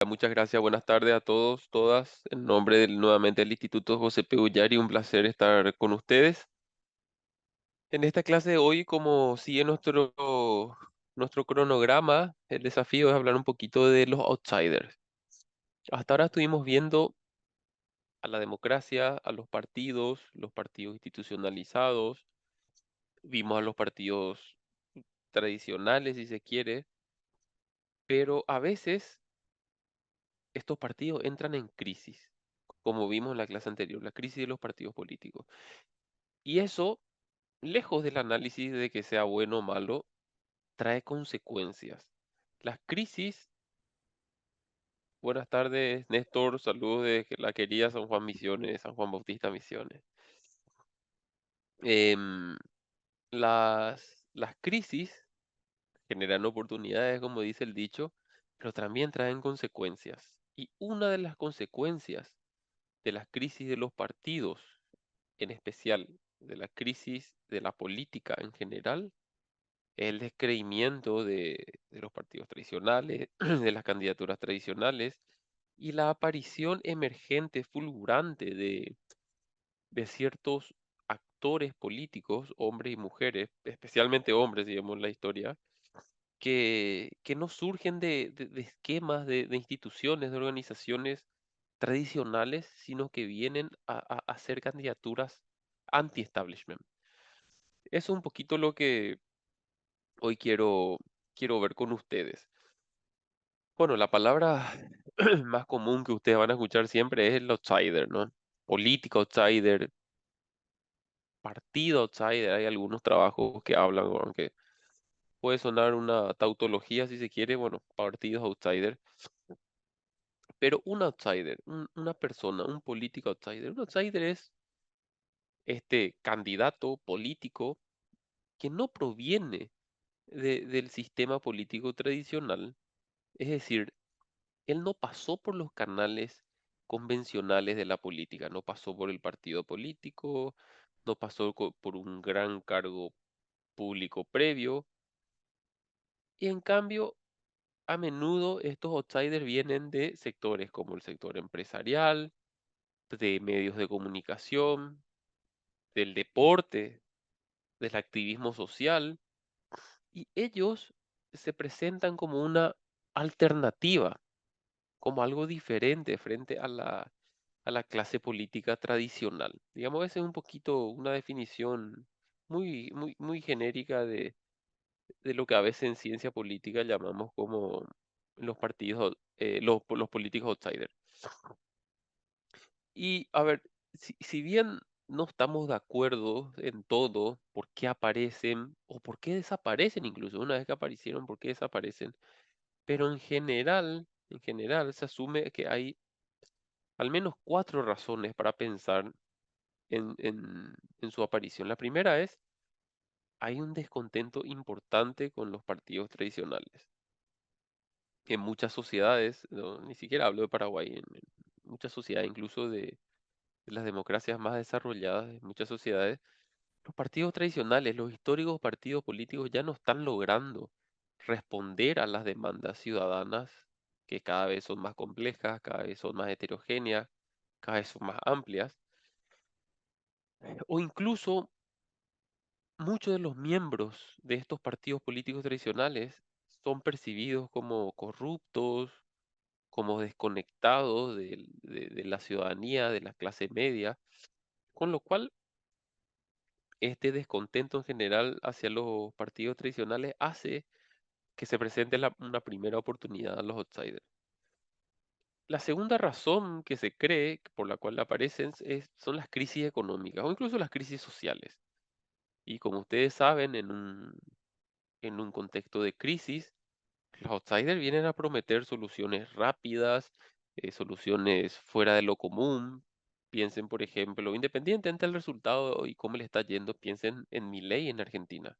Muchas gracias, buenas tardes a todos, todas. En nombre nuevamente del Instituto José P. Ullari, un placer estar con ustedes. En esta clase de hoy, como sigue nuestro cronograma, el desafío es hablar un poquito de los outsiders. Hasta ahora estuvimos viendo a la democracia, a los partidos institucionalizados, vimos a los partidos tradicionales, si se quiere, pero a veces estos partidos entran en crisis, como vimos en la clase anterior, la crisis de los partidos políticos. Y eso, lejos del análisis de que sea bueno o malo, trae consecuencias. Las crisis, buenas tardes, Néstor, saludos de la querida San Juan Misiones, San Juan Bautista Misiones. Em, las crisis generan oportunidades, como dice el dicho, pero también traen consecuencias. Y una de las consecuencias de las crisis de los partidos, en especial de la crisis de la política en general, el descreimiento de los partidos tradicionales, de las candidaturas tradicionales y la aparición emergente, fulgurante de ciertos actores políticos, hombres y mujeres, especialmente hombres, digamos, en la historia, que no surgen de esquemas, de instituciones, de organizaciones tradicionales, sino que vienen a ser candidaturas anti-establishment. Eso es un poquito lo que hoy quiero ver con ustedes. Bueno, la palabra más común que ustedes van a escuchar siempre es el outsider, ¿no? Político outsider, partido outsider. Hay algunos trabajos que hablan, aunque puede sonar una tautología si se quiere, bueno, partidos outsider. Pero un outsider, una persona, un político outsider. Un outsider es este candidato político que no proviene del sistema político tradicional. Es decir, él no pasó por los canales convencionales de la política, no pasó por el partido político, no pasó por un gran cargo público previo, y en cambio, a menudo estos outsiders vienen de sectores como el sector empresarial, de medios de comunicación, del deporte, del activismo social, y ellos se presentan como una alternativa, como algo diferente frente a la clase política tradicional. Digamos, esa es un poquito una definición muy genérica de lo que a veces en ciencia política llamamos como los partidos, los políticos outsiders. Y a ver, si bien no estamos de acuerdo en todo, por qué aparecen o por qué desaparecen, incluso una vez que aparecieron, por qué desaparecen, pero en general se asume que hay al menos cuatro razones para pensar en su aparición. La primera es, hay un descontento importante con los partidos tradicionales. En muchas sociedades, ni siquiera hablo de Paraguay, en muchas sociedades, incluso de las democracias más desarrolladas, en muchas sociedades, los partidos tradicionales, los históricos partidos políticos ya no están logrando responder a las demandas ciudadanas que cada vez son más complejas, cada vez son más heterogéneas, cada vez son más amplias, o incluso muchos de los miembros de estos partidos políticos tradicionales son percibidos como corruptos, como desconectados de la ciudadanía, de la clase media, con lo cual este descontento en general hacia los partidos tradicionales hace que se presente una primera oportunidad a los outsiders. La segunda razón que se cree por la cual aparecen son las crisis económicas o incluso las crisis sociales. Y como ustedes saben, en un contexto de crisis, los outsiders vienen a prometer soluciones rápidas, soluciones fuera de lo común. Piensen, por ejemplo, independientemente del resultado y cómo le está yendo, piensen en Milei en Argentina.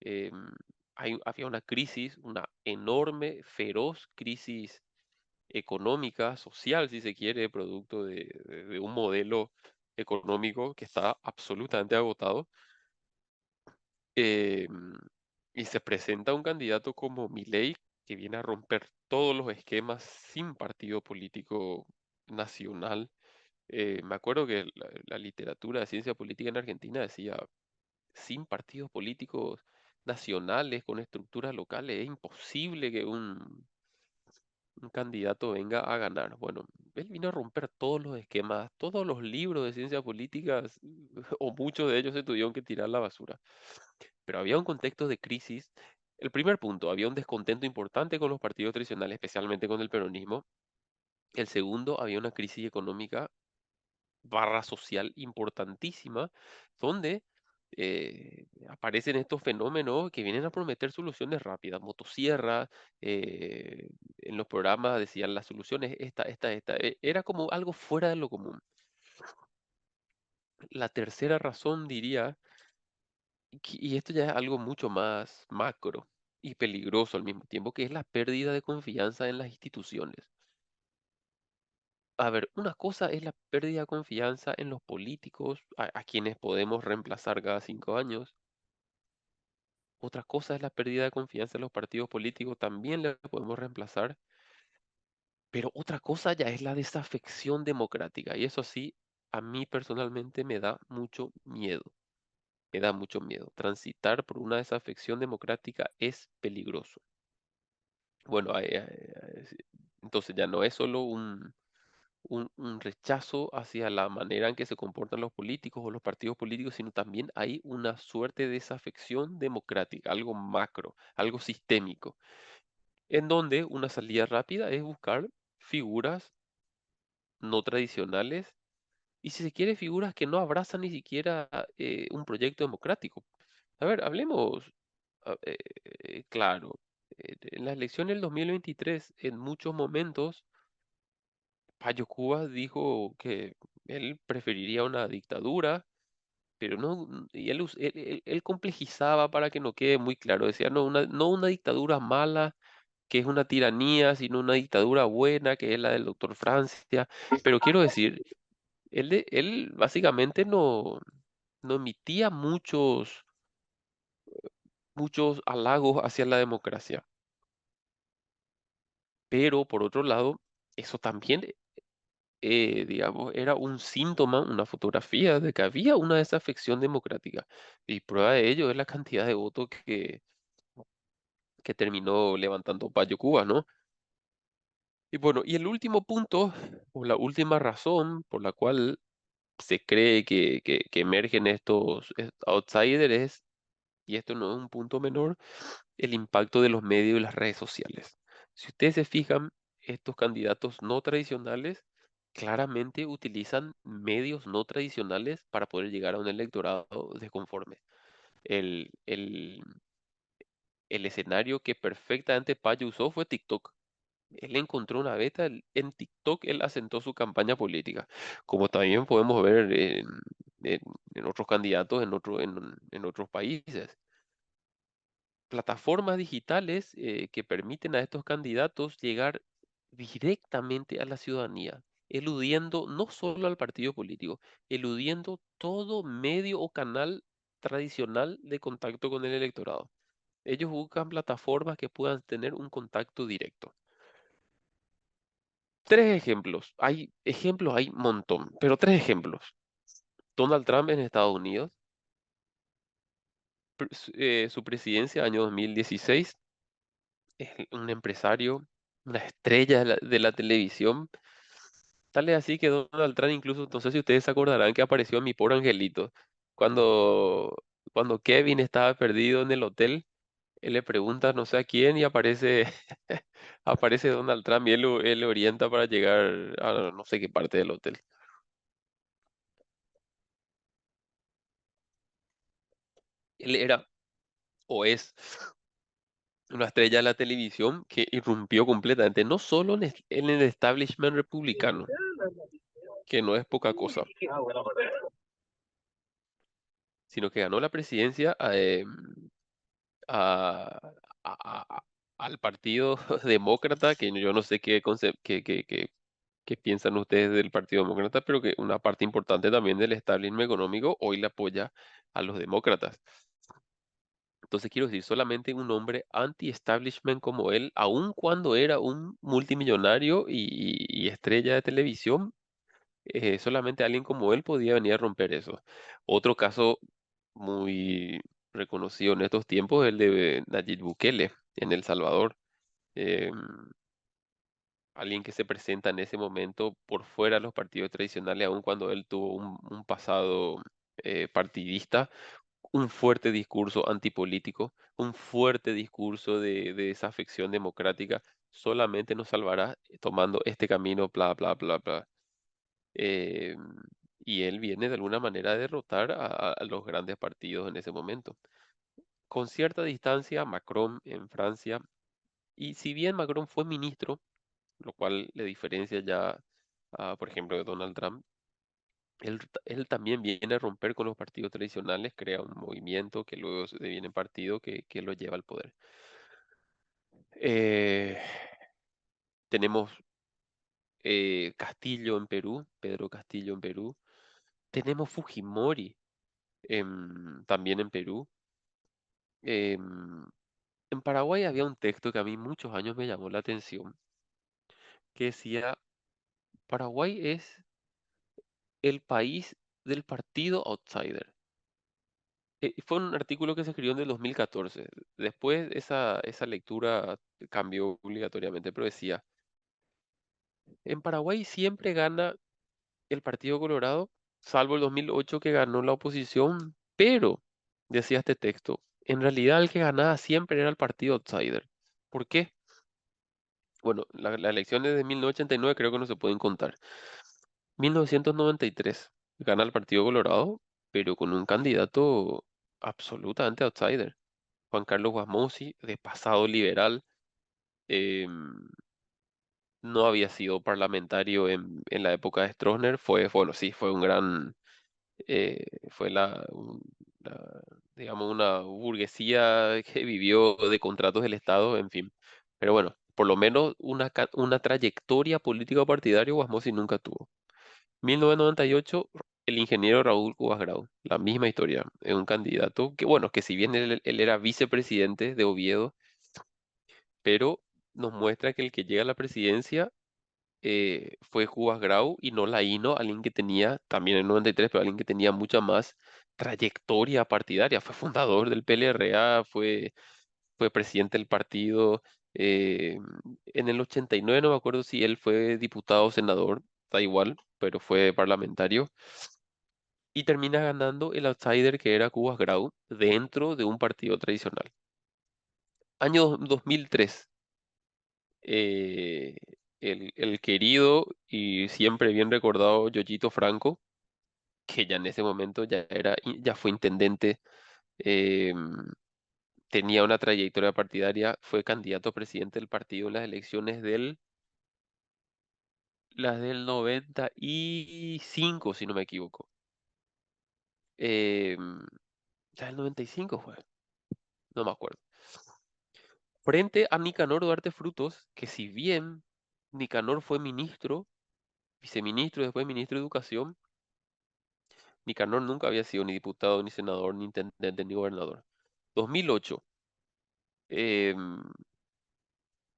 Em, había una crisis, una enorme, feroz crisis económica, social, si se quiere, producto de un modelo económico que está absolutamente agotado. Em, y se presenta un candidato como Milei que viene a romper todos los esquemas sin partido político nacional. Me acuerdo que la literatura de ciencia política en Argentina decía, sin partidos políticos nacionales, con estructuras locales, es imposible que un candidato venga a ganar. Bueno, él vino a romper todos los esquemas, todos los libros de ciencia política, o muchos de ellos se tuvieron que tirar a la basura. Pero había un contexto de crisis. El primer punto, había un descontento importante con los partidos tradicionales, especialmente con el peronismo. El segundo, había una crisis económica barra social importantísima, donde aparecen estos fenómenos que vienen a prometer soluciones rápidas, motosierras, en los programas decían las soluciones, esta, era como algo fuera de lo común. La tercera razón diría, y esto ya es algo mucho más macro y peligroso al mismo tiempo, que es la pérdida de confianza en las instituciones. A ver, una cosa es la pérdida de confianza en los políticos, a quienes podemos reemplazar cada 5 años. Otra cosa es la pérdida de confianza en los partidos políticos, también le podemos reemplazar. Pero otra cosa ya es la desafección democrática. Y eso sí, a mí personalmente me da mucho miedo. Me da mucho miedo. Transitar por una desafección democrática es peligroso. Bueno, entonces ya no es solo un rechazo hacia la manera en que se comportan los políticos o los partidos políticos, sino también hay una suerte de desafección democrática, algo macro, algo sistémico, en donde una salida rápida es buscar figuras no tradicionales y si se quiere figuras que no abrazan ni siquiera un proyecto democrático. A ver, hablemos, claro, en las elecciones del 2023, en muchos momentos, Payo Cubas dijo que él preferiría una dictadura, pero no, y él complejizaba para que no quede muy claro, decía, no una dictadura mala, que es una tiranía, sino una dictadura buena, que es la del doctor Francia, pero quiero decir, él básicamente no emitía muchos halagos hacia la democracia, pero por otro lado, eso también digamos, era un síntoma, una fotografía de que había una desafección democrática. Y prueba de ello es la cantidad de votos que terminó levantando Payo Cuba, ¿no? Y bueno, y el último punto, o la última razón por la cual se cree que emergen estos outsiders es, y esto no es un punto menor, el impacto de los medios y las redes sociales. Si ustedes se fijan, estos candidatos no tradicionales claramente utilizan medios no tradicionales para poder llegar a un electorado desconforme. El, el, el escenario que perfectamente Payo usó fue TikTok. Él encontró una beta en TikTok, él asentó su campaña política, como también podemos ver en- en otros candidatos en otros países. Plataformas digitales que permiten a estos candidatos llegar directamente a la ciudadanía, eludiendo no solo al partido político, eludiendo todo medio o canal tradicional de contacto con el electorado. Ellos buscan plataformas que puedan tener un contacto directo. Tres ejemplos hay montón, pero tres ejemplos. Donald Trump en Estados Unidos, su presidencia año 2016, es un empresario, una estrella de la televisión. Tal es así que Donald Trump incluso, no sé si ustedes se acordarán que apareció en Mi Pobre Angelito. Cuando, cuando Kevin estaba perdido en el hotel, él le pregunta no sé a quién y aparece, aparece Donald Trump y él le orienta para llegar a no sé qué parte del hotel. Él era o es una estrella de la televisión que irrumpió completamente, no solo en el establishment republicano, que no es poca cosa, sino que ganó la presidencia a- a- al Partido Demócrata, que yo no sé qué piensan ustedes del Partido Demócrata, pero que una parte importante también del establishment económico hoy le apoya a los demócratas. Entonces quiero decir, solamente un hombre anti-establishment como él, aun cuando era un multimillonario y estrella de televisión, solamente alguien como él podía venir a romper eso. Otro caso muy reconocido en estos tiempos es el de Nayib Bukele en El Salvador. Em, Alguien que se presenta en ese momento por fuera de los partidos tradicionales, aun cuando él tuvo un pasado partidista, un fuerte discurso antipolítico, un fuerte discurso de desafección democrática, solamente nos salvará tomando este camino, bla, bla, bla, bla. Eh, y él viene de alguna manera a derrotar a los grandes partidos en ese momento. Con cierta distancia, Macron en Francia, y si bien Macron fue ministro, lo cual le diferencia ya, por ejemplo, de Donald Trump, él también viene a romper con los partidos tradicionales, crea un movimiento que luego se deviene en partido que lo lleva al poder. Eh, Tenemos Castillo en Perú, Pedro Castillo en Perú. Tenemos Fujimori también en Perú. Em, en Paraguay había un texto que a mí muchos años me llamó la atención, que decía, Paraguay es el país del partido outsider. Fue un artículo que se escribió en el 2014. Después esa lectura cambió obligatoriamente, pero decía, en Paraguay siempre gana el Partido Colorado, salvo el 2008 que ganó la oposición, pero, decía este texto, en realidad el que ganaba siempre era el Partido Outsider. ¿Por qué? Bueno, las elecciones de 1989 creo que no se pueden contar. 1993 gana el Partido Colorado, pero con un candidato absolutamente outsider. Juan Carlos Guasmosi, de pasado liberal, em, no había sido parlamentario en la época de Stroessner, bueno, sí, fue un gran, fue digamos, una burguesía que vivió de contratos del Estado, en fin. Pero bueno, por lo menos una trayectoria política partidaria Guasmosi nunca tuvo. 1998, el ingeniero Raúl Cubas Grau, la misma historia, es un candidato que, bueno, que si bien él era vicepresidente de Oviedo, pero nos muestra que el que llega a la presidencia fue Cubas Grau y no Laíno, alguien que tenía, también en 93, pero alguien que tenía mucha más trayectoria partidaria, fue fundador del PLRA, fue presidente del partido, en el 89 no me acuerdo si él fue diputado o senador, da igual, pero fue parlamentario, y termina ganando el outsider que era Cubas Grau dentro de un partido tradicional. Año 2003, eh, el querido y siempre bien recordado Yoyito Franco, que ya en ese momento ya fue intendente, eh, tenía una trayectoria partidaria, fue candidato a presidente del partido en las elecciones las del 95 si no me equivoco. Eh, las del 95 fue, no me acuerdo. Frente a Nicanor Duarte Frutos, que si bien Nicanor fue ministro, viceministro y después ministro de Educación, Nicanor nunca había sido ni diputado, ni senador, ni intendente, ni gobernador. 2008, em,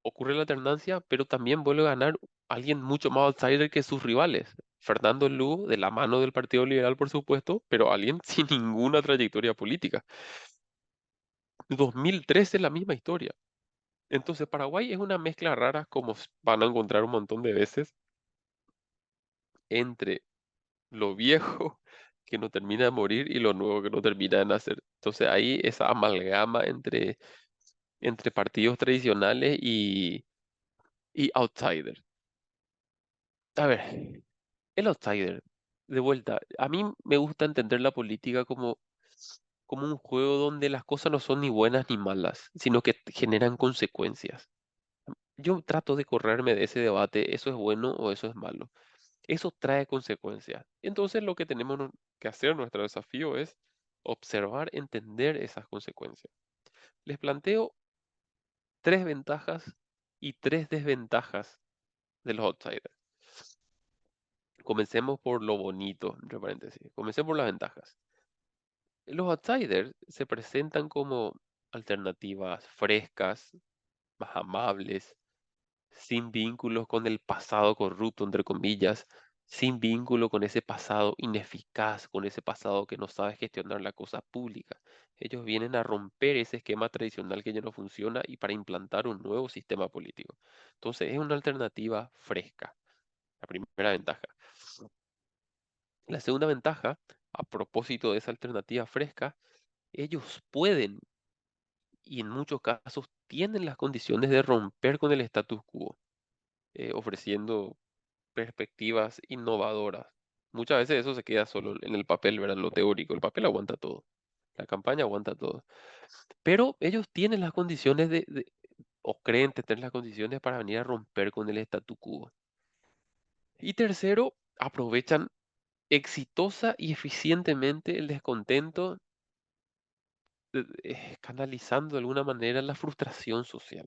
ocurre la alternancia, pero también vuelve a ganar alguien mucho más outsider que sus rivales. Fernando Lugo, de la mano del Partido Liberal, por supuesto, pero alguien sin ninguna trayectoria política. 2013, la misma historia. Entonces, Paraguay es una mezcla rara, como van a encontrar un montón de veces, entre lo viejo que no termina de morir y lo nuevo que no termina de nacer. Entonces, ahí esa amalgama entre partidos tradicionales y outsiders. A ver, el outsider, de vuelta, a mí me gusta entender la política como un juego donde las cosas no son ni buenas ni malas, sino que generan consecuencias. Yo trato de correrme de ese debate, eso es bueno o eso es malo. Eso trae consecuencias. Entonces lo que tenemos que hacer, nuestro desafío es observar, entender esas consecuencias. Les planteo tres ventajas y tres desventajas de los outsiders. Comencemos por lo bonito, entre paréntesis. Comencemos por las ventajas. Los outsiders se presentan como alternativas frescas, más amables, sin vínculos con el pasado corrupto, entre comillas, sin vínculo con ese pasado ineficaz, con ese pasado que no sabe gestionar la cosa pública. Ellos vienen a romper ese esquema tradicional que ya no funciona y para implantar un nuevo sistema político. Entonces, es una alternativa fresca, la primera ventaja. La segunda ventaja, a propósito de esa alternativa fresca, ellos pueden y en muchos casos tienen las condiciones de romper con el status quo, ofreciendo perspectivas innovadoras. Muchas veces eso se queda solo en el papel, ¿verdad? Lo teórico. El papel aguanta todo. La campaña aguanta todo. Pero ellos tienen las condiciones o creen tener las condiciones para venir a romper con el statu quo. Y tercero, aprovechan exitosa y eficientemente el descontento, canalizando de alguna manera la frustración social.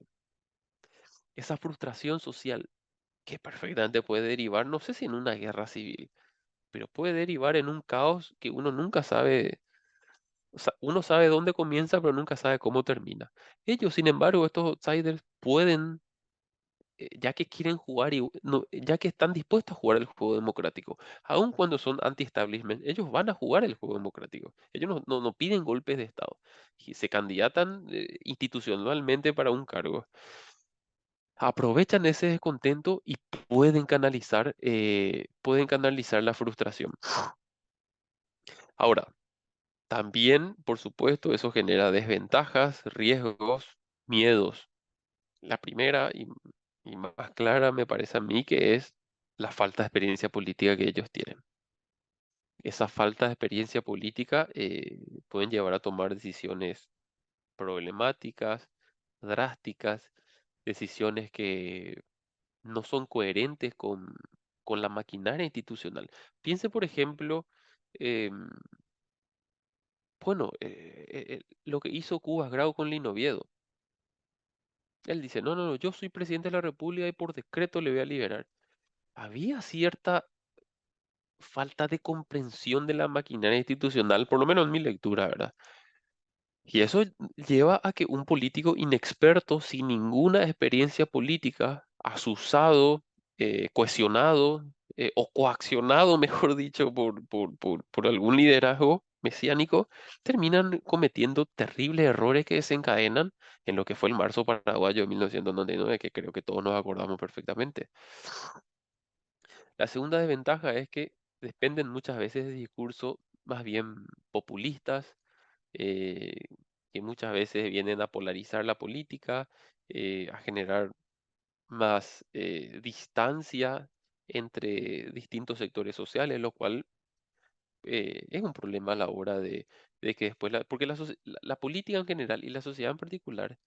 Esa frustración social que perfectamente puede derivar, no sé si en una guerra civil, pero puede derivar en un caos que uno nunca sabe, o sea, uno sabe dónde comienza, pero nunca sabe cómo termina. Ellos, sin embargo, estos outsiders pueden, ya que quieren jugar y ya que están dispuestos a jugar el juego democrático, aun cuando son anti-establishment, ellos van a jugar el juego democrático. Ellos no piden golpes de Estado y se candidatan institucionalmente para un cargo. Aprovechan ese descontento y pueden canalizar la frustración. Ahora, también, por supuesto, eso genera desventajas, riesgos, miedos. La primera y más clara me parece a mí que es la falta de experiencia política que ellos tienen. Esa falta de experiencia política pueden llevar a tomar decisiones problemáticas, drásticas, decisiones que no son coherentes con la maquinaria institucional. Piense, por ejemplo, em, bueno, lo que hizo Cubas Grau con Lino Oviedo. Él dice, no, yo soy presidente de la República y por decreto le voy a liberar. Había cierta falta de comprensión de la maquinaria institucional, por lo menos en mi lectura, ¿verdad? Y eso lleva a que un político inexperto, sin ninguna experiencia política, asusado, cohesionado o coaccionado, mejor dicho, por algún liderazgo mesiánico, terminan cometiendo terribles errores que desencadenan en lo que fue el marzo paraguayo de 1999, que creo que todos nos acordamos perfectamente. La segunda desventaja es que dependen muchas veces de discursos más bien populistas, eh, que muchas veces vienen a polarizar la política, a generar más distancia entre distintos sectores sociales, lo cual es un problema a la hora de que después, porque la política en general y la sociedad en particular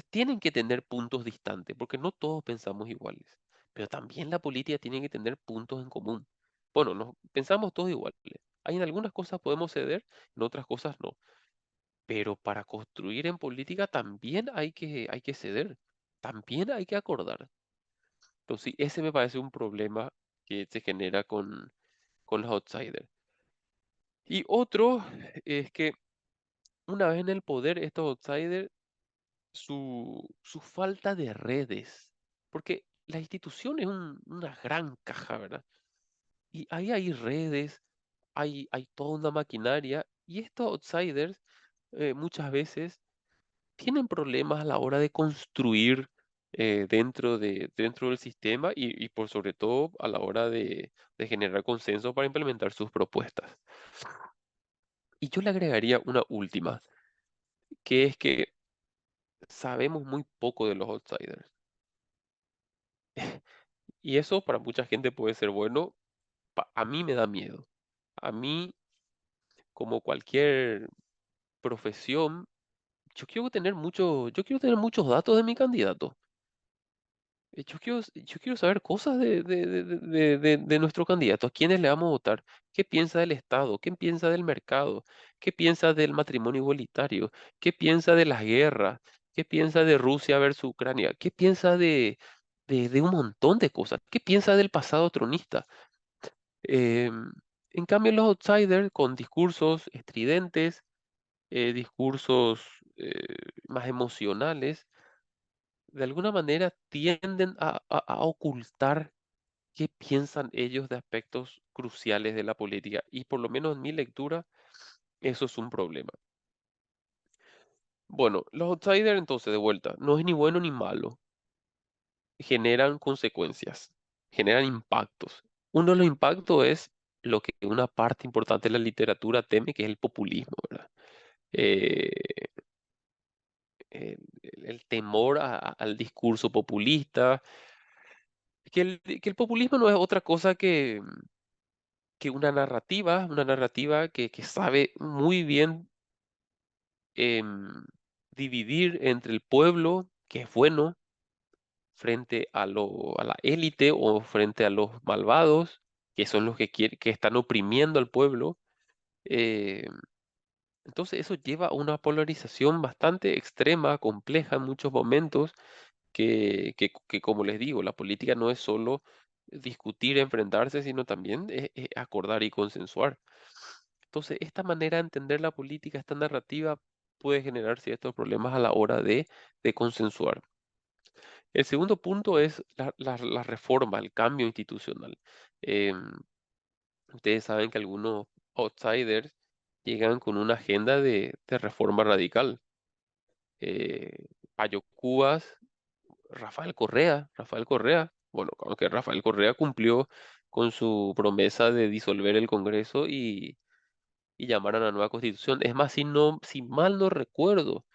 tienen que tener puntos distantes, porque no todos pensamos iguales, pero también la política tiene que tener puntos en común. Bueno, no, pensamos todos iguales. Hay en algunas cosas podemos ceder, en otras cosas no. Pero para construir en política también hay que ceder, también hay que acordar. Entonces, sí, ese me parece un problema que se genera con los outsiders. Y otro es que una vez en el poder, estos outsiders, su falta de redes, porque la institución es una gran caja, ¿verdad? Y ahí hay redes, hay toda una maquinaria, y estos outsiders muchas veces tienen problemas a la hora de construir dentro del sistema y por sobre todo a la hora de generar consenso para implementar sus propuestas. Y yo le agregaría una última, que es que sabemos muy poco de los outsiders. Y eso para mucha gente puede ser bueno, a mí me da miedo. A mí, como cualquier profesión, yo quiero tener muchos datos de mi candidato. Yo quiero saber cosas de nuestro candidato, a quiénes le vamos a votar, qué piensa del Estado, qué piensa del mercado, qué piensa del matrimonio igualitario, qué piensa de las guerras, qué piensa de Rusia versus Ucrania, qué piensa de un montón de cosas, qué piensa del pasado tronista. Em, en cambio, los outsiders con discursos estridentes discursos eh, más emocionales, de alguna manera tienden a ocultar qué piensan ellos de aspectos cruciales de la política. Y por lo menos en mi lectura, eso es un problema. Bueno, los outsiders entonces, de vuelta, no es ni bueno ni malo, generan consecuencias, generan impactos. Uno de los impactos es lo que una parte importante de la literatura teme, que es el populismo, ¿verdad? Eh, el temor al discurso populista, que el populismo no es otra cosa que una narrativa que sabe muy bien dividir entre el pueblo, que es bueno, frente a la élite o frente a los malvados, que son los que están oprimiendo al pueblo. eh, entonces eso lleva a una polarización bastante extrema, compleja en muchos momentos, que, como les digo, la política no es solo discutir, enfrentarse, sino también acordar y consensuar. Entonces, esta manera de entender la política, esta narrativa, puede generar ciertos problemas a la hora de consensuar. El segundo punto es la reforma, el cambio institucional. Em, Ustedes saben que algunos outsiders llegan con una agenda de reforma radical. Payo Cubas, Rafael Correa, bueno, aunque Rafael Correa cumplió con su promesa de disolver el Congreso y llamar a la nueva constitución. Es más, si mal no recuerdo,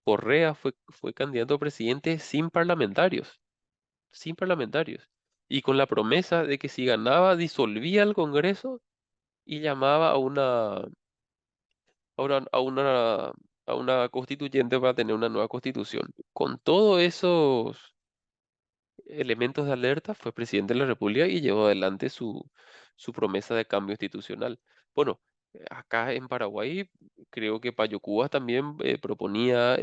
Correa fue candidato a presidente sin parlamentarios, y con la promesa de que si ganaba disolvía el Congreso y llamaba a una, a una, a una constituyente para tener una nueva constitución. Con todos esos elementos de alerta, fue presidente de la República y llevó adelante su promesa de cambio institucional. Bueno, acá en Paraguay creo que Payo Cubas también proponía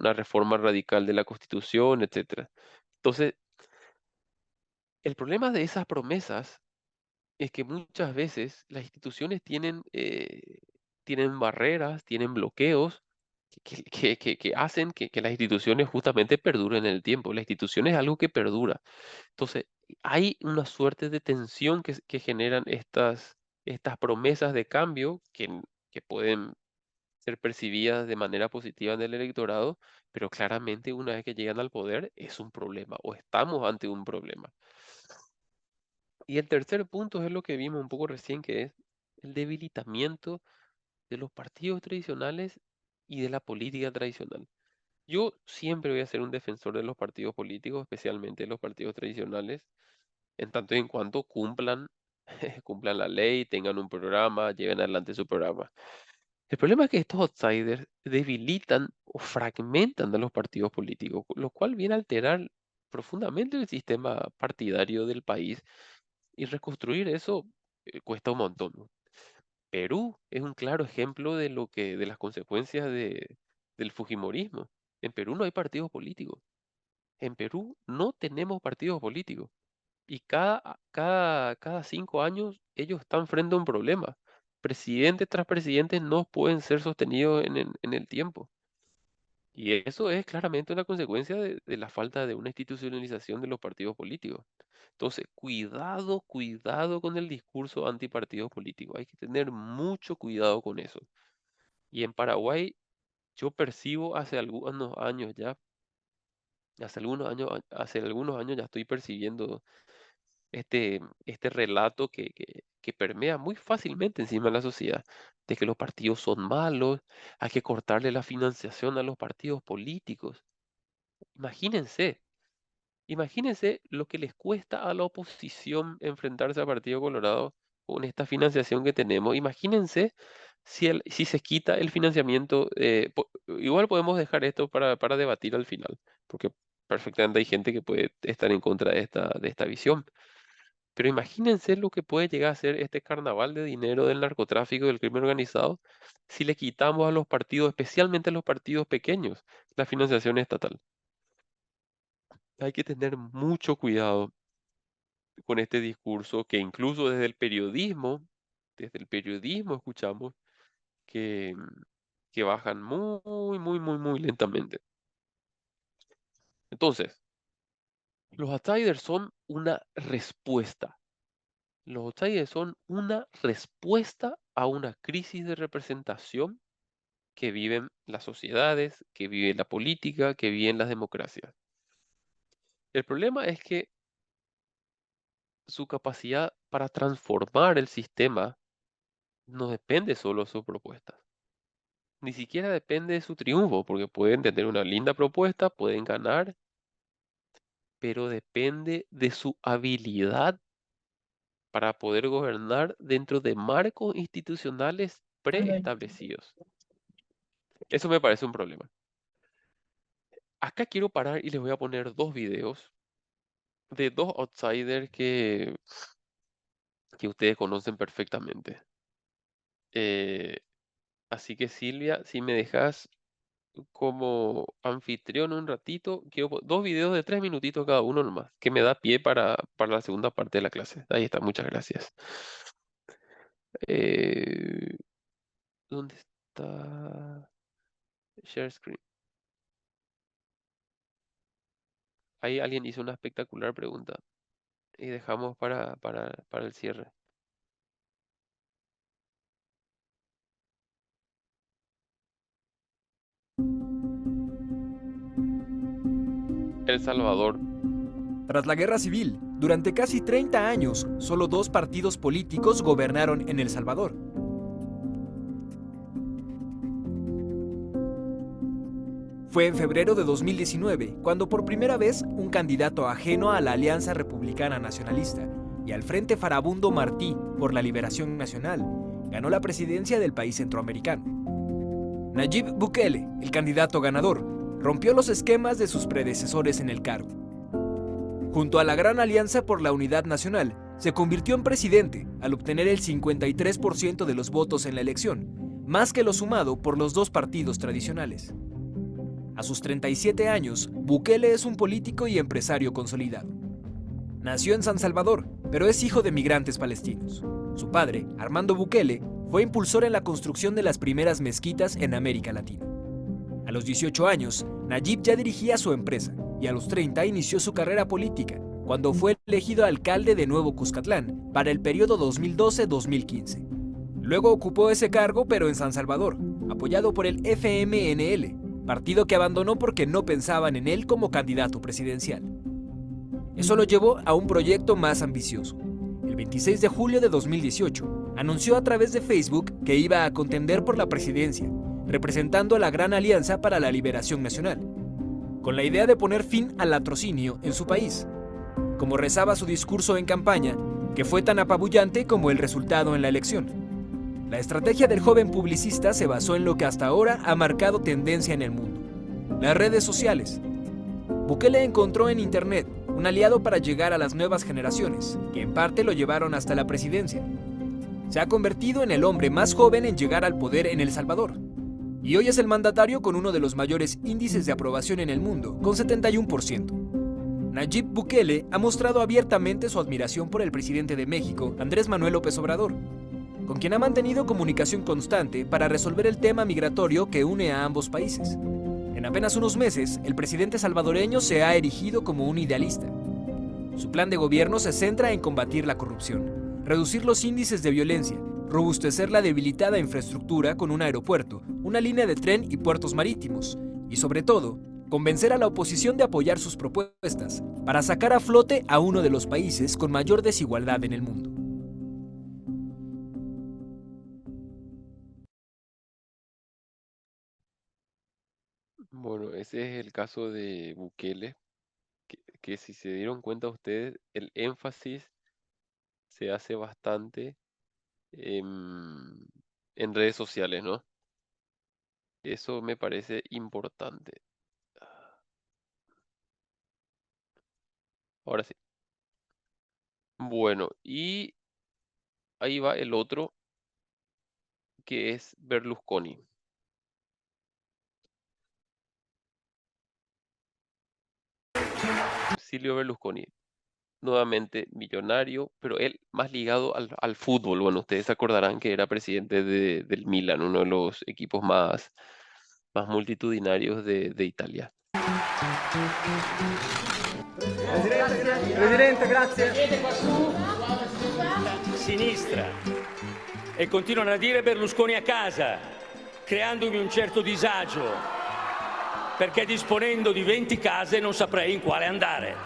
una reforma radical de la Constitución, etcétera. Entonces, el problema de esas promesas es que muchas veces las instituciones tienen barreras, tienen bloqueos que hacen que las instituciones justamente perduren en el tiempo. La institución es algo que perdura. Entonces, hay una suerte de tensión que generan estas promesas de cambio que pueden ser percibidas de manera positiva en el electorado, pero claramente una vez que llegan al poder es un problema o estamos ante un problema. Y el tercer punto es lo que vimos un poco recién, que es el debilitamiento de los partidos tradicionales y de la política tradicional. Yo siempre voy a ser un defensor de los partidos políticos, especialmente de los partidos tradicionales, en tanto y en cuanto cumplan, cumplan la ley, tengan un programa, lleven adelante su programa. El problema es que estos outsiders debilitan o fragmentan a los partidos políticos, lo cual viene a alterar profundamente el sistema partidario del país, y reconstruir eso cuesta un montón, ¿no? Perú es un claro ejemplo de las consecuencias del fujimorismo. En Perú no hay partidos políticos. En Perú no tenemos partidos políticos. Y cada 5 años ellos están frente a un problema. Presidente tras presidente no pueden ser sostenidos en el tiempo. Y eso es claramente una consecuencia de la falta de una institucionalización de los partidos políticos. Entonces, cuidado, cuidado con el discurso antipartidos políticos. Hay que tener mucho cuidado con eso. Y en Paraguay yo percibo hace algunos años ya estoy percibiendo este relato que permea muy fácilmente encima de la sociedad, de que los partidos son malos, hay que cortarle la financiación a los partidos políticos. Imagínense, imagínense lo que les cuesta a la oposición enfrentarse al Partido Colorado con esta financiación que tenemos. Imagínense si se quita el financiamiento. Igual podemos dejar esto para debatir al final, porque perfectamente hay gente que puede estar en contra de esta visión. Pero imagínense lo que puede llegar a ser este carnaval de dinero del narcotráfico y del crimen organizado si le quitamos a los partidos, especialmente a los partidos pequeños, la financiación estatal. Hay que tener mucho cuidado con este discurso que incluso desde el periodismo escuchamos que, que bajan muy, muy, muy, muy lentamente. Entonces, los outsiders son una respuesta. Los outsiders son una respuesta a una crisis de representación que viven las sociedades, que vive la política, que viven las democracias. El problema es que su capacidad para transformar el sistema no depende solo de sus propuestas. Ni siquiera depende de su triunfo, porque pueden tener una linda propuesta, pueden ganar, pero depende de su habilidad para poder gobernar dentro de marcos institucionales preestablecidos. Eso me parece un problema. Acá quiero parar y les voy a poner dos videos de dos outsiders que ustedes conocen perfectamente. Eh, Así que Silvia, si me dejas como anfitrión un ratito, quiero dos videos de 3 minutitos cada uno nomás, que me da pie para la segunda parte de la clase. Ahí está, muchas gracias. Eh, ¿Dónde está? Share screen. Ahí alguien hizo una espectacular pregunta y dejamos para el cierre. El Salvador. Tras la Guerra Civil, durante casi 30 años, solo dos partidos políticos gobernaron en El Salvador. Fue en febrero de 2019 cuando por primera vez un candidato ajeno a la Alianza Republicana Nacionalista y al Frente Farabundo Martí por la Liberación Nacional ganó la presidencia del país centroamericano. Nayib Bukele, el candidato ganador, rompió los esquemas de sus predecesores en el cargo. Junto a la Gran Alianza por la Unidad Nacional, se convirtió en presidente al obtener el 53% de los votos en la elección, más que lo sumado por los dos partidos tradicionales. A sus 37 años, Bukele es un político y empresario consolidado. Nació en San Salvador, pero es hijo de migrantes palestinos. Su padre, Armando Bukele, fue impulsor en la construcción de las primeras mezquitas en América Latina. A los 18 años, Nayib ya dirigía su empresa y a los 30 inició su carrera política, cuando fue elegido alcalde de Nuevo Cuscatlán para el periodo 2012-2015. Luego ocupó ese cargo pero en San Salvador, apoyado por el FMNL, partido que abandonó porque no pensaban en él como candidato presidencial. Eso lo llevó a un proyecto más ambicioso. El 26 de julio de 2018, anunció a través de Facebook que iba a contender por la presidencia, representando a la Gran Alianza para la Liberación Nacional, con la idea de poner fin al latrocinio en su país. Como rezaba su discurso en campaña, que fue tan apabullante como el resultado en la elección. La estrategia del joven publicista se basó en lo que hasta ahora ha marcado tendencia en el mundo: las redes sociales. Bukele encontró en Internet un aliado para llegar a las nuevas generaciones, que en parte lo llevaron hasta la presidencia. Se ha convertido en el hombre más joven en llegar al poder en El Salvador. Y hoy es el mandatario con uno de los mayores índices de aprobación en el mundo, con 71%. Nayib Bukele ha mostrado abiertamente su admiración por el presidente de México, Andrés Manuel López Obrador, con quien ha mantenido comunicación constante para resolver el tema migratorio que une a ambos países. En apenas unos meses, el presidente salvadoreño se ha erigido como un idealista. Su plan de gobierno se centra en combatir la corrupción, reducir los índices de violencia, robustecer la debilitada infraestructura con un aeropuerto, una línea de tren y puertos marítimos, y sobre todo, convencer a la oposición de apoyar sus propuestas para sacar a flote a uno de los países con mayor desigualdad en el mundo. Bueno, ese es el caso de Bukele, que si se dieron cuenta ustedes, el énfasis se hace bastante en redes sociales, ¿no? Eso me parece importante. Ahora sí. Bueno, y ahí va el otro, que es Berlusconi. Silvio Berlusconi. nuevamente millonario, pero él más ligado al fútbol. Bueno, ustedes se acordarán que era presidente del Milan, uno de los equipos más multitudinarios de Italia. Presidente, grazie. Sinistra e continuano a dire Berlusconi a casa, creandomi un certo disagio, perché disponendo di 20 case non saprei in quale andare.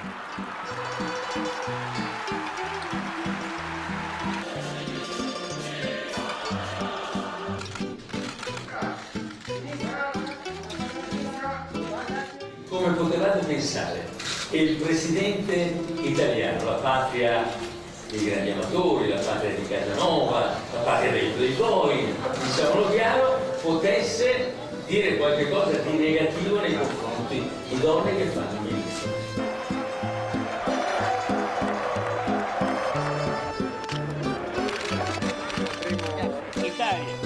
Come potevate pensare che il presidente italiano, la patria dei grandi amatori, la patria di Casanova, la patria dei playboy, diciamolo chiaro, potesse dire qualche cosa di negativo nei confronti di donne che fanno il ministro. Italia.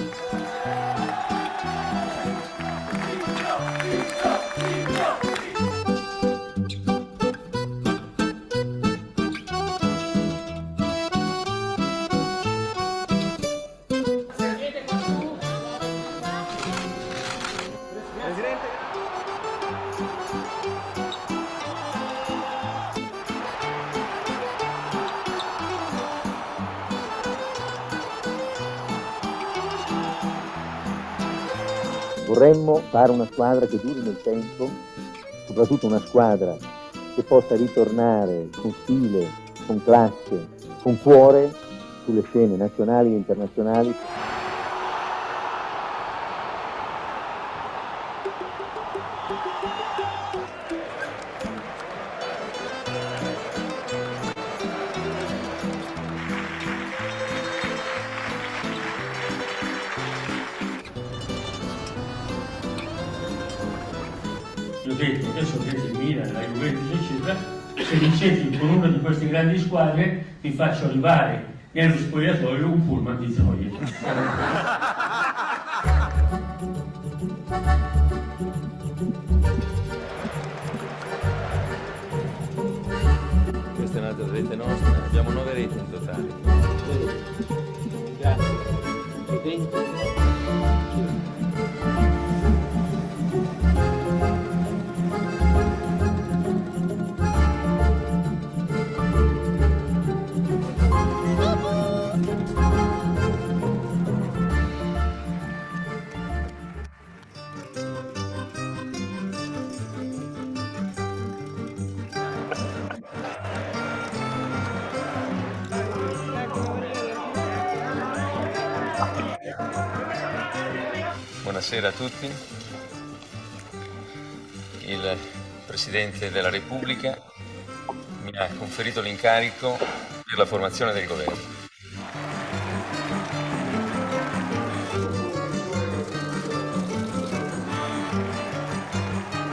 Vorremmo fare una squadra che duri nel tempo, soprattutto una squadra che possa ritornare con stile, con classe, con cuore sulle scene nazionali e internazionali. Gli ho detto, adesso avete il Milan, la Juventus, eccetera, se vincete con una di queste grandi squadre vi faccio arrivare nello spogliatoio un pullman di gioie. Questa è un'altra rete nostra, abbiamo 9 reti in totale. Grazie. Buonasera a tutti. Il Presidente della Repubblica mi ha conferito l'incarico per la formazione del governo.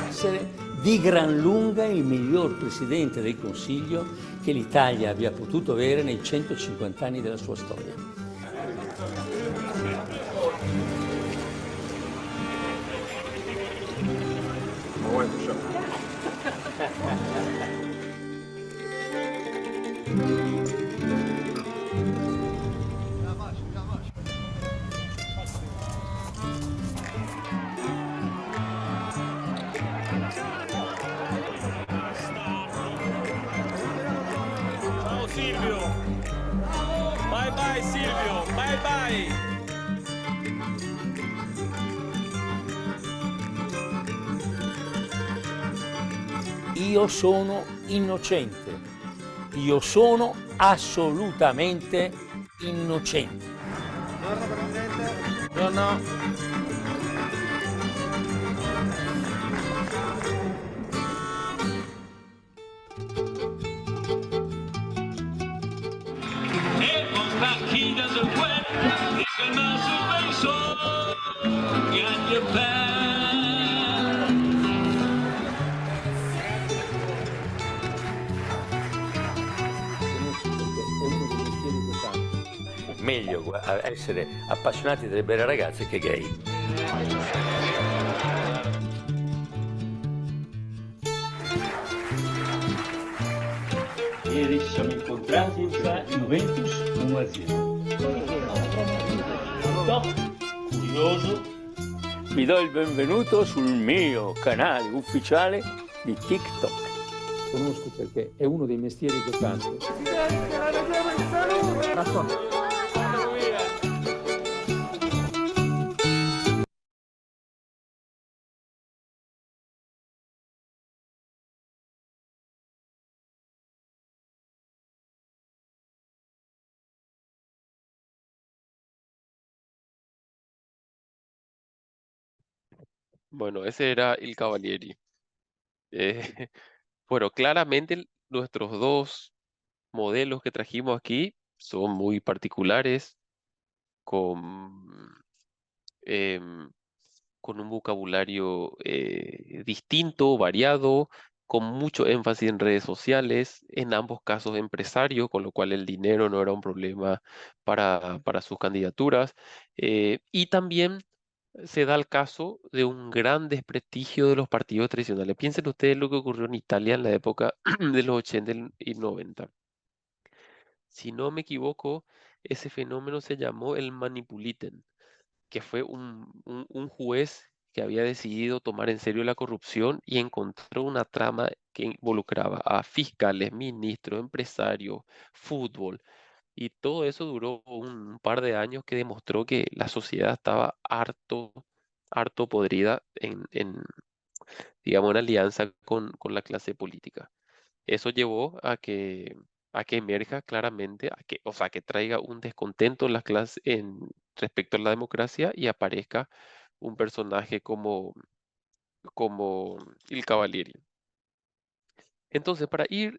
Essere di gran lunga il miglior Presidente del Consiglio che l'Italia abbia potuto avere nei 150 anni della sua storia. Ciao Silvio! Bye bye Silvio! Bye bye! Io sono innocente, io sono assolutamente innocente. Buongiorno. He doesn't win, he's a masturbation, got your back. Meglio essere appassionati delle belle ragazze che gay. Ieri incontrati fra Juventus 1-0. Top, curioso, vi do il benvenuto sul mio canale ufficiale di TikTok. Conosco perché è uno dei mestieri che ho fatto. Bueno, ese era el Cavalieri. Eh, bueno, claramente nuestros dos modelos que trajimos aquí son muy particulares, con, em, con un vocabulario distinto, variado, con mucho énfasis en redes sociales, en ambos casos empresarios, con lo cual el dinero no era un problema para sus candidaturas. Y también se da el caso de un gran desprestigio de los partidos tradicionales. Piensen ustedes lo que ocurrió en Italia en la época de los 80 y 90. Si no me equivoco, ese fenómeno se llamó el Manipuliten, que fue un juez que había decidido tomar en serio la corrupción y encontró una trama que involucraba a fiscales, ministros, empresarios, fútbol. Y todo eso duró un par de años que demostró que la sociedad estaba harto podrida digamos, en alianza con la clase política. Eso llevó a que emerja claramente, o sea, que traiga un descontento en las clases respecto a la democracia y aparezca un personaje como el Cavalieri. Entonces, para ir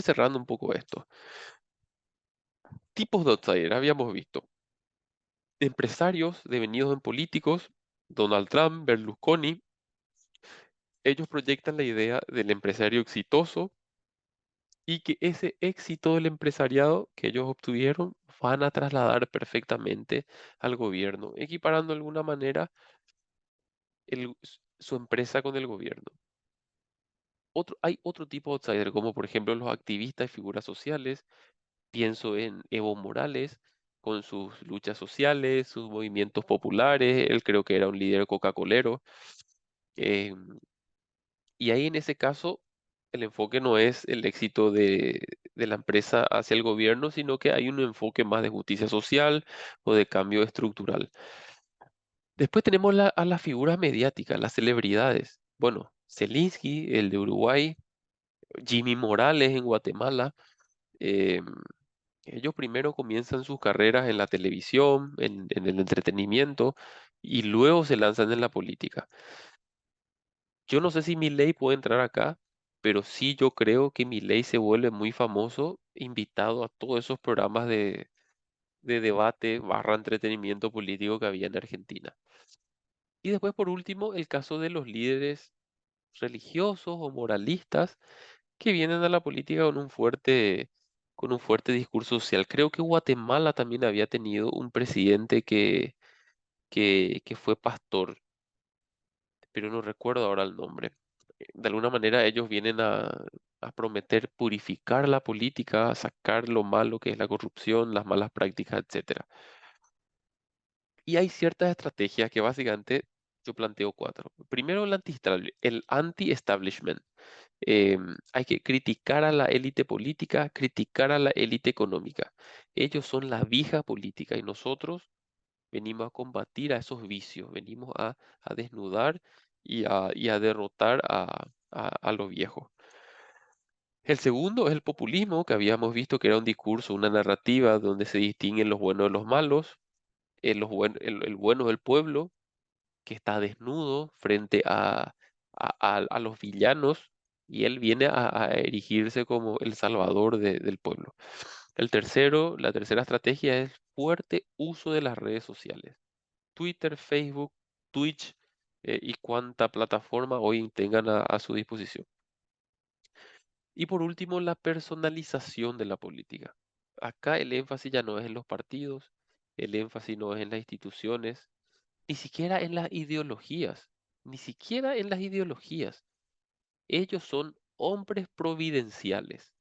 cerrando un poco esto, tipos de outsider, habíamos visto empresarios devenidos en políticos, Donald Trump, Berlusconi. Ellos proyectan la idea del empresario exitoso y que ese éxito del empresariado que ellos obtuvieron van a trasladar perfectamente al gobierno, equiparando de alguna manera su empresa con el gobierno. Hay otro tipo de outsider, como por ejemplo los activistas y figuras sociales. Pienso en Evo Morales, con sus luchas sociales, sus movimientos populares. Él creo que era un líder coca-colero. eh, y ahí en ese caso, el enfoque no es el éxito de la empresa hacia el gobierno, sino que hay un enfoque más de justicia social o de cambio estructural. Después tenemos a las figuras mediáticas, las celebridades. Bueno, Zelensky, el de Uruguay, Jimmy Morales en Guatemala. em, Ellos primero comienzan sus carreras en la televisión, en el entretenimiento, y luego se lanzan en la política. Yo no sé si Milei puede entrar acá, pero sí yo creo que Milei se vuelve muy famoso, invitado a todos esos programas de debate barra entretenimiento político que había en Argentina. Y después, por último, el caso de los líderes religiosos o moralistas que vienen a la política con un fuerte discurso social. Creo que Guatemala también había tenido un presidente que fue pastor, pero no recuerdo ahora el nombre. De alguna manera ellos vienen a prometer purificar la política, a sacar lo malo que es la corrupción, las malas prácticas, etcétera. Y hay ciertas estrategias que básicamente yo planteo cuatro. Primero, el anti-establishment. Hay que criticar a la élite política, criticar a la élite económica. Ellos son la vieja política y nosotros venimos a combatir a esos vicios, venimos a desnudar y a derrotar a lo viejo. El segundo es el populismo, que habíamos visto que era un discurso, una narrativa donde se distinguen los buenos de los malos, el bueno del pueblo, que está desnudo frente a los villanos, y él viene a erigirse como el salvador del pueblo. La tercera estrategia es fuerte uso de las redes sociales. Twitter, Facebook, Twitch, y cuánta plataforma hoy tengan a su disposición. Y por último, la personalización de la política. Acá el énfasis ya no es en los partidos, el énfasis no es en las instituciones, ni siquiera en las ideologías, ni siquiera en las ideologías. Ellos son hombres providenciales,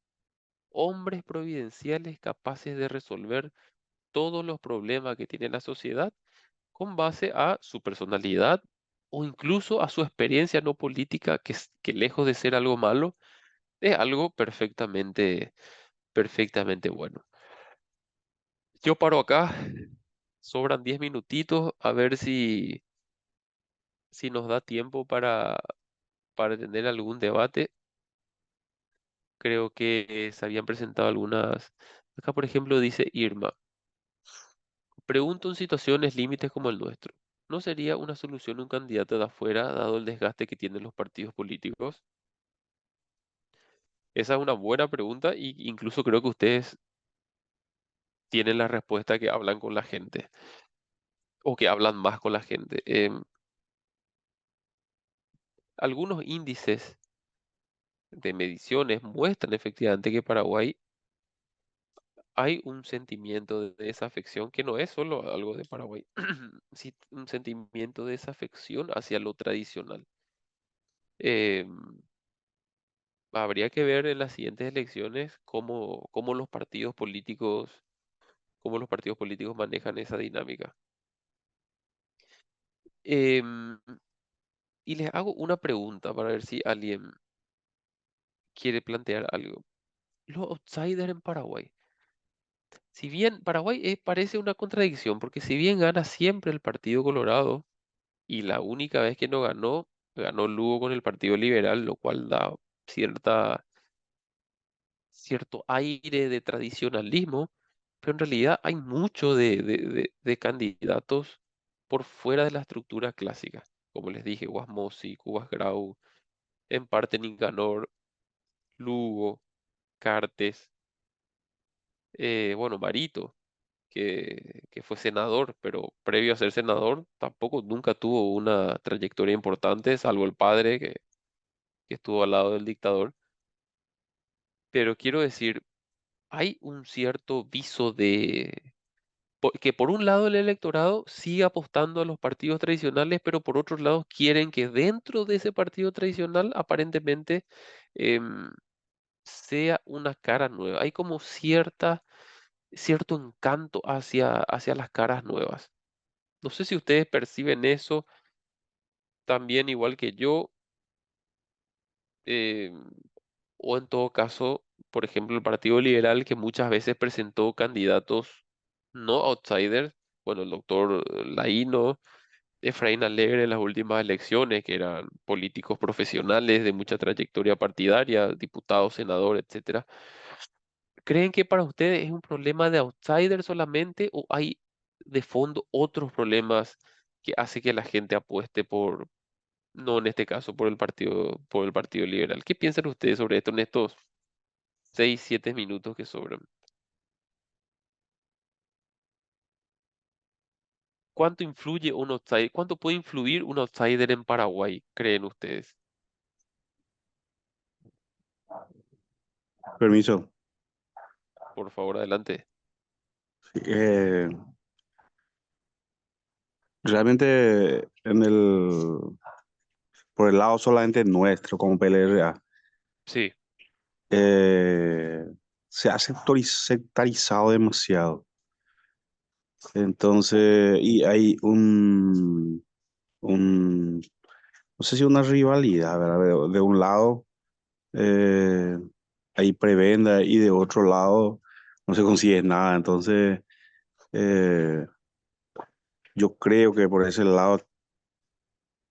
hombres providenciales capaces de resolver todos los problemas que tiene la sociedad con base a su personalidad o incluso a su experiencia no política, que lejos de ser algo malo, es algo perfectamente bueno. Yo paro acá, sobran 10 minutitos, a ver si nos da tiempo para tener algún debate. Creo que se habían presentado algunas. Acá, por ejemplo, dice Irma, pregunto en situaciones límites como el nuestro. ¿No sería una solución un candidato de afuera, dado el desgaste que tienen los partidos políticos? Esa es una buena pregunta y incluso creo que ustedes tienen la respuesta que hablan con la gente o que hablan más con la gente. Algunos índices de mediciones muestran efectivamente que Paraguay hay un sentimiento de desafección que no es solo algo de Paraguay, sí, un sentimiento de desafección hacia lo tradicional. Em, Habría que ver en las siguientes elecciones cómo los partidos políticos manejan esa dinámica. Em, y les hago una pregunta para ver si alguien quiere plantear algo. Los outsiders en Paraguay. Si bien Paraguay parece una contradicción, porque si bien gana siempre el Partido Colorado, y la única vez que no ganó, ganó Lugo con el Partido Liberal, lo cual da cierto aire de tradicionalismo, pero en realidad hay mucho de candidatos por fuera de la estructura clásica. Como les dije, Guasmosi, Cubas Grau, en parte Nicanor, Lugo, Cartes, bueno, Marito, que fue senador, pero previo a ser senador tampoco nunca tuvo una trayectoria importante, salvo el padre que estuvo al lado del dictador. Pero quiero decir, hay un cierto viso que por un lado el electorado sigue apostando a los partidos tradicionales, pero por otro lado quieren que dentro de ese partido tradicional aparentemente em, sea una cara nueva. Hay como cierto encanto hacia las caras nuevas. No sé si ustedes perciben eso también igual que yo, em, o en todo caso, por ejemplo, el Partido Liberal que muchas veces presentó candidatos no outsiders, bueno, el doctor Laíno, Efraín Alegre en las últimas elecciones, que eran políticos profesionales de mucha trayectoria partidaria, diputados, senadores, etcétera. ¿Creen que para ustedes es un problema de outsider solamente o hay de fondo otros problemas que hace que la gente apueste no en este caso, por el Partido Liberal? ¿Qué piensan ustedes sobre esto en estos 6, 7 minutos que sobran? ¿Cuánto puede influir un outsider en Paraguay, creen ustedes? Permiso. Por favor, adelante. Sí, realmente por el lado solamente nuestro como PLRA, Sí, eh, se ha sectarizado demasiado. Entonces, y hay un, no sé si una rivalidad, ¿verdad? De un lado eh, hay prebenda y de otro lado no se consigue nada. Entonces, eh, yo creo que por ese lado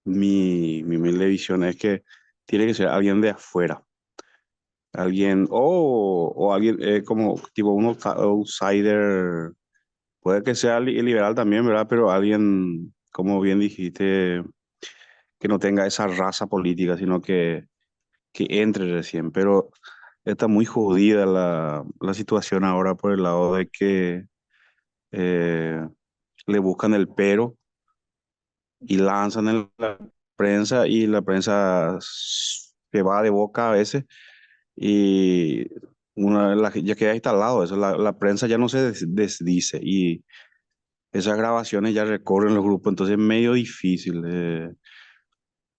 mi humilde visión es que tiene que ser alguien de afuera. Alguien, o alguien como tipo un outsider, puede que sea liberal también, ¿verdad? Pero alguien, como bien dijiste, que no tenga esa raza política, sino que entre recién. Pero está muy jodida la situación ahora por el lado de que eh, le buscan el pero y lanzan en la prensa y la prensa se va de boca a veces y ya queda instalado eso, la prensa ya no se desdice y esas grabaciones ya recorren los grupos, entonces es medio difícil.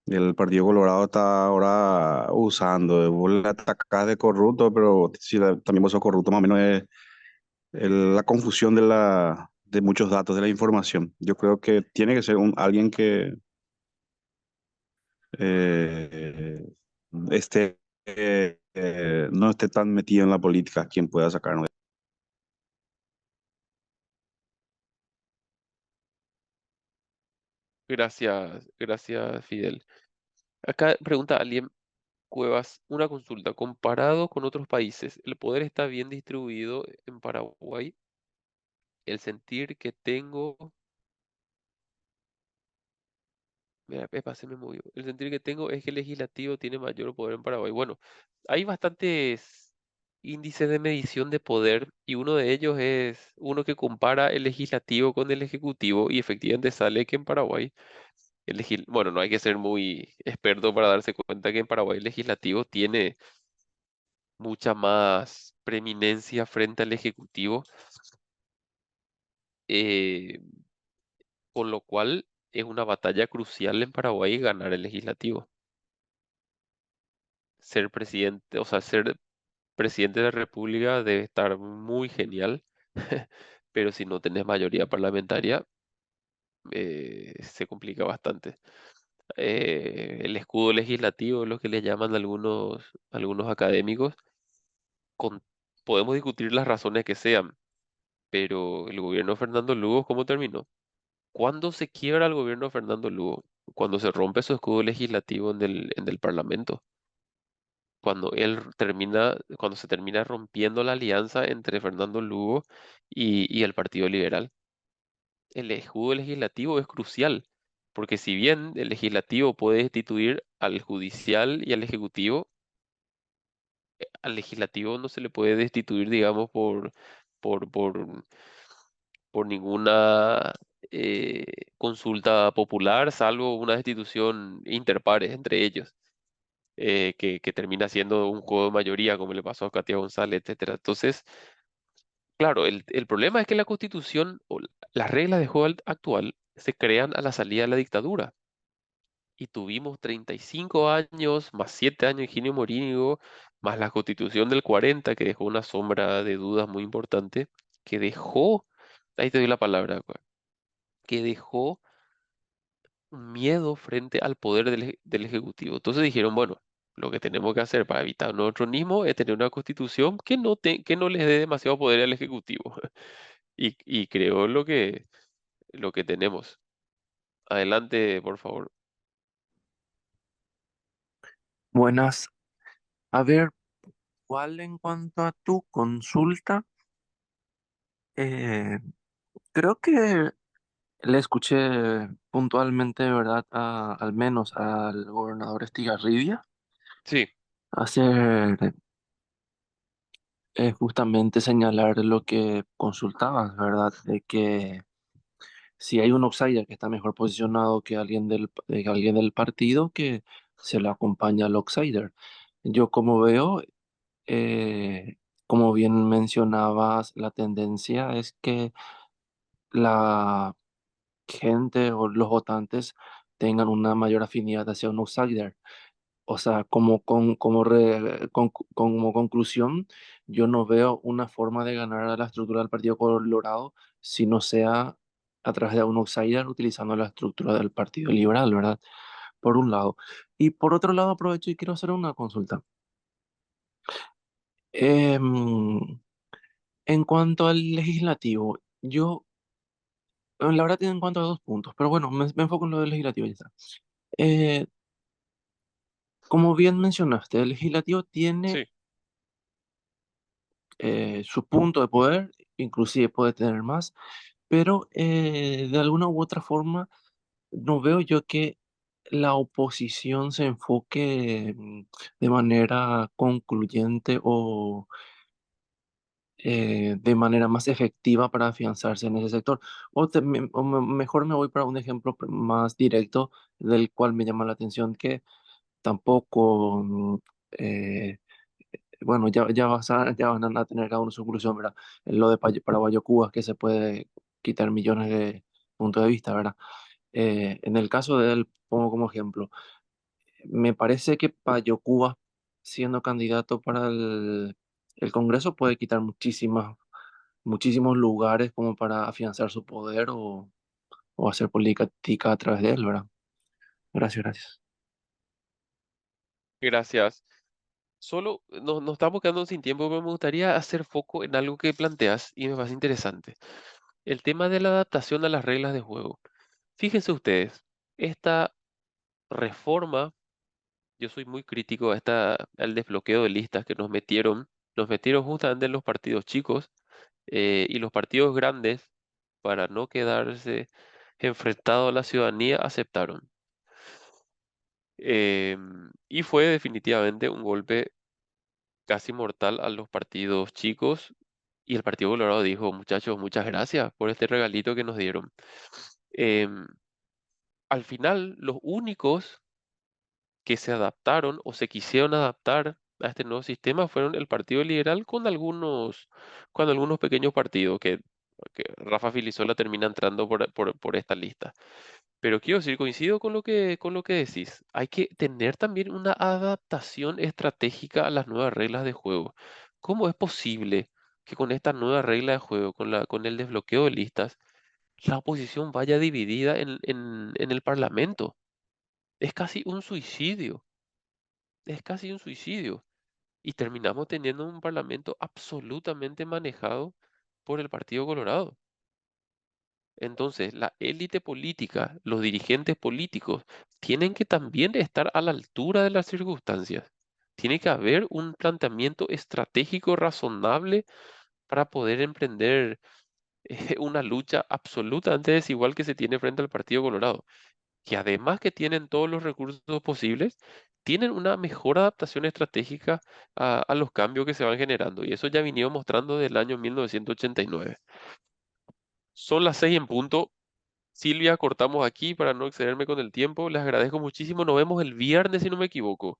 El Partido Colorado está ahora usando, vos le atacás de corrupto, pero si también vos sos corrupto, más o menos es la confusión de muchos datos, de la información. Yo creo que tiene que ser alguien que eh, esté, no esté tan metido en la política, quien pueda sacarnos. Gracias, gracias, Fidel. Acá pregunta alguien, Cuevas, una consulta. Comparado con otros países, ¿el poder está bien distribuido en Paraguay? El sentir que tengo, mira, epa, se me movió. El sentir que tengo es que el legislativo tiene mayor poder en Paraguay. Bueno, hay bastantes índices de medición de poder y uno de ellos es uno que compara el legislativo con el ejecutivo y efectivamente sale que en Paraguay bueno, no hay que ser muy experto para darse cuenta que en Paraguay el legislativo tiene mucha más preeminencia frente al ejecutivo, eh, con lo cual es una batalla crucial en Paraguay ganar el legislativo. Ser presidente, o sea, ser presidente de la República debe estar muy genial, pero si no tenés mayoría parlamentaria, se complica bastante. El escudo legislativo, lo que le llaman algunos académicos, con- podemos discutir las razones que sean, pero el gobierno de Fernando Lugo, ¿cómo terminó? ¿Cuándo se quiebra el gobierno de Fernando Lugo? Cuando se rompe su escudo legislativo en el Parlamento. Cuando se termina rompiendo la alianza entre Fernando Lugo y el Partido Liberal. El escudo legislativo es crucial, porque si bien el legislativo puede destituir al judicial y al ejecutivo, al legislativo no se le puede destituir, digamos, por, por, por ninguna eh, consulta popular, salvo una destitución interpares entre ellos, que termina siendo un juego de mayoría, como le pasó a Katia González, etcétera. Entonces, claro, el problema es que la Constitución o las reglas de juego actual se crean a la salida de la dictadura. Y tuvimos 35 años, más 7 años de Higinio Morínigo, más la Constitución del 40, que dejó una sombra de dudas muy importante, que dejó, ahí te doy la palabra, que dejó un miedo frente al poder del Ejecutivo. Entonces dijeron, bueno, lo que tenemos que hacer para evitar un tronismo es tener una constitución que no les dé demasiado poder al Ejecutivo. Y creo lo que tenemos. Adelante, por favor. Buenas. A ver, ¿cuál en cuanto a tu consulta? Eh, Creo que le escuché puntualmente, ¿verdad? Al menos al gobernador Estigarribia Sí, hacer justamente señalar lo que consultabas, ¿verdad? De que si hay un outsider que está mejor posicionado que alguien del partido, que se le acompaña al outsider. Yo como veo, eh, como bien mencionabas, la tendencia es que la gente o los votantes tengan una mayor afinidad hacia un outsider. O sea, como conclusión, yo no veo una forma de ganar a la estructura del Partido Colorado si no sea a través de un outsider utilizando la estructura del Partido Liberal, ¿verdad? Por un lado. Y por otro lado, aprovecho y quiero hacer una consulta. Em, en cuanto al legislativo, la verdad, en cuanto a dos puntos, pero bueno, me enfoco en lo del legislativo y ya está. Eh, Como bien mencionaste, el legislativo tiene sí. su punto de poder, inclusive puede tener más, pero de alguna u otra forma no veo yo que la oposición se enfoque de manera concluyente o de manera más efectiva para afianzarse en ese sector. Mejor me voy para un ejemplo más directo del cual me llama la atención que tampoco, eh, bueno, ya van a tener cada uno su conclusión, ¿verdad? En lo de Paraguayo Cuba, que se puede quitar millones de puntos de vista, ¿verdad? En el caso de él, pongo como ejemplo, Me parece que Payo Cuba, siendo candidato para el Congreso, puede quitar muchísimos lugares como para afianzar su poder o hacer política a través de él, ¿verdad? Gracias, gracias. Gracias. Solo nos estamos quedando sin tiempo, pero me gustaría hacer foco en algo que planteas y me parece interesante. El tema de la adaptación a las reglas de juego. Fíjense ustedes, esta reforma, yo soy muy crítico a al desbloqueo de listas que nos metieron justamente en los partidos chicos y los partidos grandes, para no quedarse enfrentados a la ciudadanía, aceptaron. Y fue definitivamente un golpe casi mortal a los partidos chicos. Y el Partido Colorado dijo, muchachos, muchas gracias por este regalito que nos dieron. Em, Al final, los únicos que se adaptaron o se quisieron adaptar a este nuevo sistema fueron el Partido Liberal con algunos pequeños partidos que Rafa Filisola termina entrando por esta lista. Pero quiero decir, coincido con lo que decís. Hay que tener también una adaptación estratégica a las nuevas reglas de juego. ¿Cómo es posible que con esta nueva regla de juego, con el desbloqueo de listas, la oposición vaya dividida en el Parlamento? Es casi un suicidio. Es casi un suicidio. Y terminamos teniendo un Parlamento absolutamente manejado por el Partido Colorado. Entonces, la élite política, los dirigentes políticos, tienen que también estar a la altura de las circunstancias. Tiene que haber un planteamiento estratégico razonable para poder emprender una lucha absolutamente desigual que se tiene frente al Partido Colorado, que además que tienen todos los recursos posibles, tienen una mejor adaptación estratégica a los cambios que se van generando. Y eso ya venido mostrando desde el año 1989. Son las 6 en punto. Silvia, cortamos aquí para no excederme con el tiempo. Les agradezco muchísimo. Nos vemos el viernes, si no me equivoco.